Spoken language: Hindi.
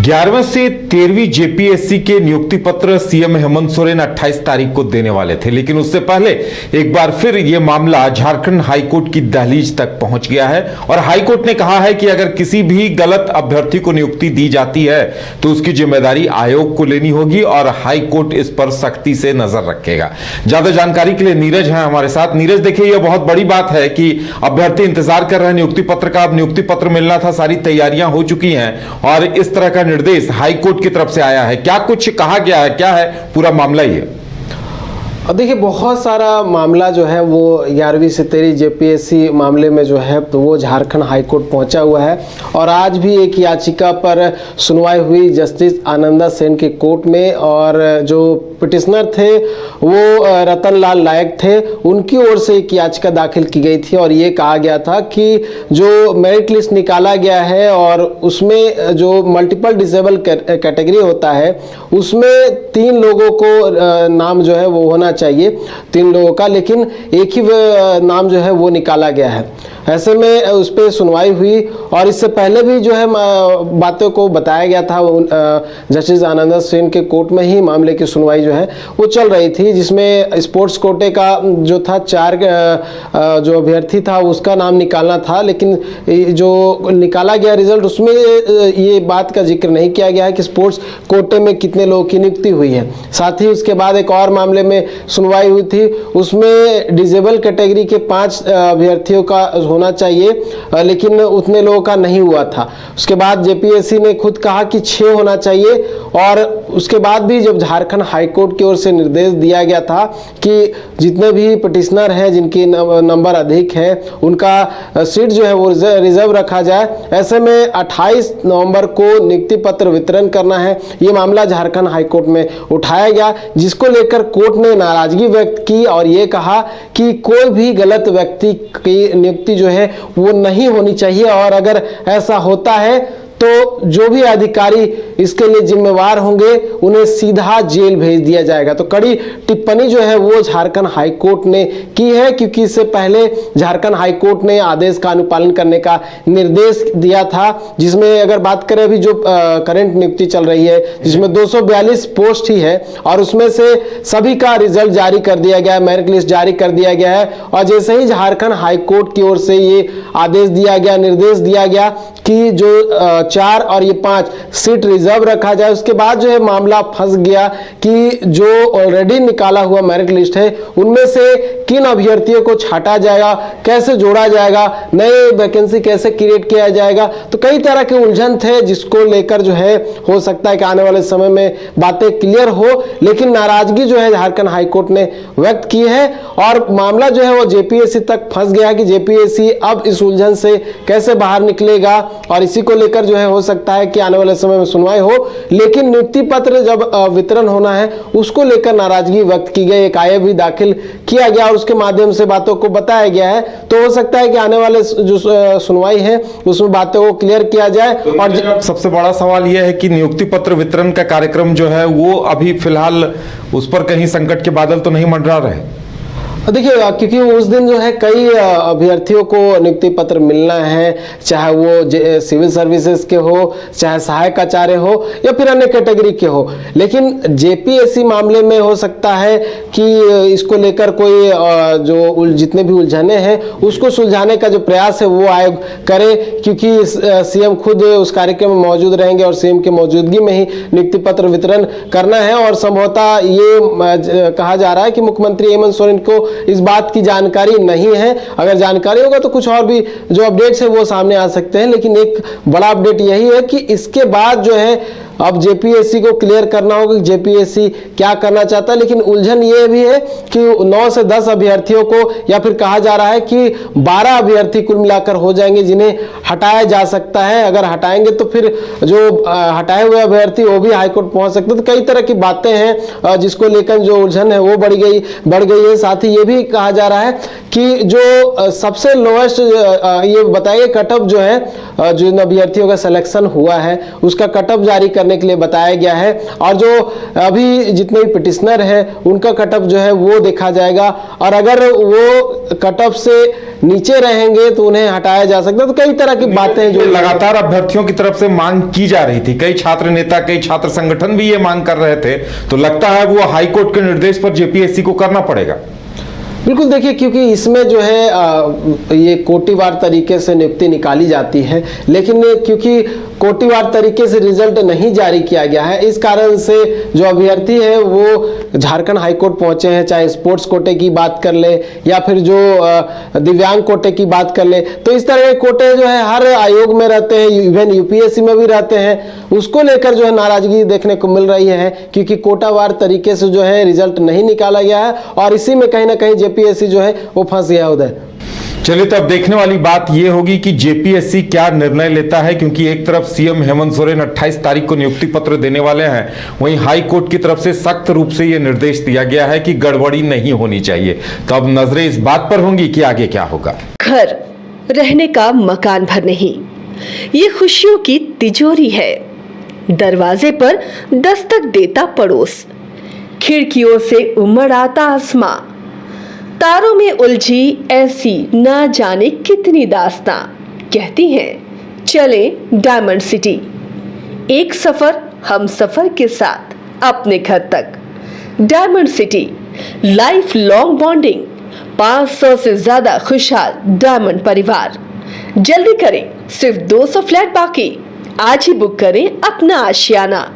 11वीं से 13वीं जेपीएससी के नियुक्ति पत्र सीएम हेमंत सोरेन 28 तारीख को देने वाले थे, लेकिन उससे पहले एक बार फिर यह मामला झारखंड हाईकोर्ट की दहलीज तक पहुंच गया है और हाईकोर्ट ने कहा है कि अगर किसी भी गलत अभ्यर्थी को नियुक्ति दी जाती है तो उसकी जिम्मेदारी आयोग को लेनी होगी और हाईकोर्ट इस पर सख्ती से नजर रखेगा। ज्यादा जानकारी के लिए नीरज है हमारे साथ। नीरज, देखिए, यह बहुत बड़ी बात है कि अभ्यर्थी इंतजार कर रहे हैं नियुक्ति पत्र का। अब नियुक्ति पत्र मिलना था, सारी तैयारियां हो चुकी हैं और इस तरह का निर्देश हाईकोर्ट की तरफ से आया है। क्या कुछ कहा गया है, क्या है पूरा मामला? ये देखिए, बहुत सारा मामला जो है वो 11वीं से 13वीं जेपीएससी मामले में जो है तो वो झारखंड हाईकोर्ट पहुंचा हुआ है और आज भी एक याचिका पर सुनवाई हुई जस्टिस आनंदा सेन के कोर्ट में। और जो पिटिशनर थे वो रतन लाल नायक थे, उनकी ओर से एक याचिका दाखिल की गई थी और ये कहा गया था कि जो मेरिट लिस्ट निकाला गया है और उसमें जो मल्टीपल डिसेबल कैटेगरी होता है उसमें 3 लोगों को नाम जो है वो होना चाहिए, 3 लोगों का, लेकिन एक ही नाम जो है वो निकाला गया है। ऐसे में उस पर सुनवाई हुई और इससे पहले भी जो है बातों को बताया गया था। जस्टिस आनंदा सेन के कोर्ट में ही मामले की सुनवाई जो है वो चल रही थी, जिसमें स्पोर्ट्स कोटे का जो था 4 जो अभ्यर्थी था उसका नाम निकालना था, लेकिन जो निकाला गया रिजल्ट उसमें ये बात का जिक्र नहीं किया गया है कि स्पोर्ट्स कोटे में कितने लोगों की नियुक्ति हुई है। साथ ही उसके बाद एक और मामले में सुनवाई हुई थी, उसमें डिसेबल कैटेगरी के 5 अभ्यर्थियों का होना चाहिए, लेकिन उतने लोगों का नहीं हुआ था। उसके बाद जेपीएससी ने खुद कहा कि 6 होना चाहिए और उसके बाद भी जब झारखंड हाईकोर्ट की ओर से निर्देश दिया गया था कि जितने भी पिटिशनर हैं जिनकी नंबर अधिक है उनका सीट जो है वो रिजर्व रखा जाए। ऐसे में 28 नवंबर को नियुक्ति पत्र वितरण करना है। ये मामला झारखंड हाईकोर्ट में उठाया गया, जिसको लेकर कोर्ट ने नाराजगी व्यक्त की और ये कहा कि कोई भी गलत व्यक्ति की नियुक्ति जो है वो नहीं होनी चाहिए और अगर ऐसा होता है तो जो भी अधिकारी इसके लिए जिम्मेवार होंगे उन्हें सीधा जेल भेज दिया जाएगा। तो कड़ी टिप्पणी जो है वो झारखंड हाईकोर्ट ने की है, क्योंकि इससे पहले झारखंड हाईकोर्ट ने आदेश का अनुपालन करने का निर्देश दिया था, जिसमें अगर बात करें अभी जो करंट नियुक्ति चल रही है जिसमें 242 पोस्ट ही है और उसमें से सभी का रिजल्ट जारी कर दिया गया है, मेरिट लिस्ट जारी कर दिया गया है। और जैसे ही झारखंड हाईकोर्ट की ओर से ये आदेश दिया गया, निर्देश दिया गया कि जो 4 और ये 5 सीट रिजर्व रखा जाए, उसके बाद जो है मामला फंस गया कि जो ऑलरेडी निकाला हुआ मेरिट लिस्ट है उनमें से किन अभ्यर्थियों को छांटा जाएगा, कैसे जोड़ा जाएगा, नए वैकेंसी कैसे क्रिएट किया जाएगा। तो कई तरह के उलझन थे जिसको लेकर जो है हो सकता है कि आने वाले समय में बातें क्लियर हो, लेकिन नाराजगी जो है झारखंड हाईकोर्ट ने व्यक्त की है और मामला जो है वो जेपीएससी तक फंस गया कि जेपीएससी अब इस उलझन से कैसे बाहर निकलेगा और इसी को लेकर जो है हो सकता है कि आने वाले समय में सुनवाई हो। लेकिन नियुक्ति पत्र जब वितरण होना है उसको लेकर नाराजगी व्यक्त की गई, एक आयोग भी दाखिल किया गया और उसके माध्यम से बातों को बताया गया है। तो हो सकता है कि आने वाले जो सुनवाई है उसमें बातों को क्लियर किया जाए। तो और सबसे बड़ा सवाल यह है कि नियुक्ति पत्र वितरण का कार्यक्रम जो है वो अभी फिलहाल उस पर कहीं संकट के बादल तो नहीं मंडरा रहे? देखिए, क्योंकि उस दिन जो है कई अभ्यर्थियों को नियुक्ति पत्र मिलना है, चाहे वो सिविल सर्विसेज के हो, चाहे सहायक आचार्य हो या फिर अन्य कैटेगरी के हो। लेकिन जेपीएससी मामले में हो सकता है कि इसको लेकर कोई जो जितने भी उलझने हैं उसको सुलझाने का जो प्रयास है वो आयोग करे, क्योंकि सीएम खुद उस कार्यक्रम में मौजूद रहेंगे और सीएम की मौजूदगी में ही नियुक्ति पत्र वितरण करना है। और संभवतः ये कहा जा रहा है कि मुख्यमंत्री हेमंत सोरेन को इस बात की जानकारी नहीं है। अगर जानकारी होगा तो कुछ और भी जो अपडेट्स है वो सामने आ सकते हैं, लेकिन एक बड़ा अपडेट यही है कि इसके बाद जो है अब जेपीएससी को क्लियर करना होगा कि जेपीएससी क्या करना चाहता है। लेकिन उलझन ये भी है कि 9 से 10 अभ्यर्थियों को, या फिर कहा जा रहा है कि 12 अभ्यर्थी कुल मिलाकर हो जाएंगे जिन्हें हटाया जा सकता है। अगर हटाएंगे तो फिर जो हटाए हुए अभ्यर्थी वो भी हाईकोर्ट पहुंच सकते हैं। तो कई तरह की बातें हैं जिसको लेकर जो उलझन है वो बढ़ गई है। साथ ही ये भी कहा जा रहा है कि जो सबसे लोएस्ट ये बताइए कटअप जो है जिन अभ्यर्थियों का सिलेक्शन हुआ है उसका कटअप जारी करना करने के लिए बताया गया है। और जो अभी जितने भी पिटिशनर है उनका कट ऑफ जो है वो देखा जाएगा, और अगर वो कट ऑफ से नीचे रहेंगे तो उन्हें हटाया जा सकता है। तो कई तरह की बातें हैं जो लगातार अभ्यर्थियों की तरफ से मांग की जा रही थी, कई छात्र नेता, कई छात्र संगठन भी ये मांग कर रहे थे, तो लगता है वो हाईकोर्ट के निर्देश पर जेपीएससी को करना पड़ेगा। बिल्कुल, देखिए क्योंकि इसमें जो है ये कोटिवार तरीके से नियुक्ति निकाली जाती है, लेकिन क्योंकि कोटिवार तरीके से रिजल्ट नहीं जारी किया गया है, इस कारण से जो अभ्यर्थी है वो झारखंड हाईकोर्ट पहुंचे हैं। चाहे स्पोर्ट्स कोटे की बात कर ले या फिर जो दिव्यांग कोटे की बात कर ले, तो इस तरह के कोटे जो है हर आयोग में रहते हैं, इवन यूपीएससी में भी रहते हैं। उसको लेकर जो है नाराजगी देखने को मिल रही है, क्योंकि कोटावार तरीके से जो है रिजल्ट नहीं निकाला गया है, और इसी में कहीं ना कहीं जेपीएससी जो है वो फंस गया उधर। चलिए, तो अब देखने वाली बात यह होगी कि जेपीएससी क्या निर्णय लेता है, क्योंकि एक तरफ सीएम हेमंत सोरेन 28 तारीख को नियुक्ति पत्र देने वाले हैं, वहीं हाई कोर्ट की तरफ से सख्त रूप से यह निर्देश दिया गया है कि गड़बड़ी नहीं होनी चाहिए। तो अब नजरें इस बात पर होंगी कि आगे क्या होगा। घर रहने का मकान भर नहीं, ये खुशियों की तिजोरी है। दरवाजे पर दस्तक देता पड़ोस, खिड़कियों से उमड़ आता आसमां, तारों में उलझी ऐसी ना जाने कितनी दास्तां। कहती हैं चले डायमंड सिटी, एक सफर हम सफर के साथ अपने घर तक। Diamond city, life long bonding, 500 से ज्यादा खुशहाल डायमंड परिवार। जल्दी करें, सिर्फ 200 फ्लैट बाकी। आज ही बुक करें अपना आशियाना।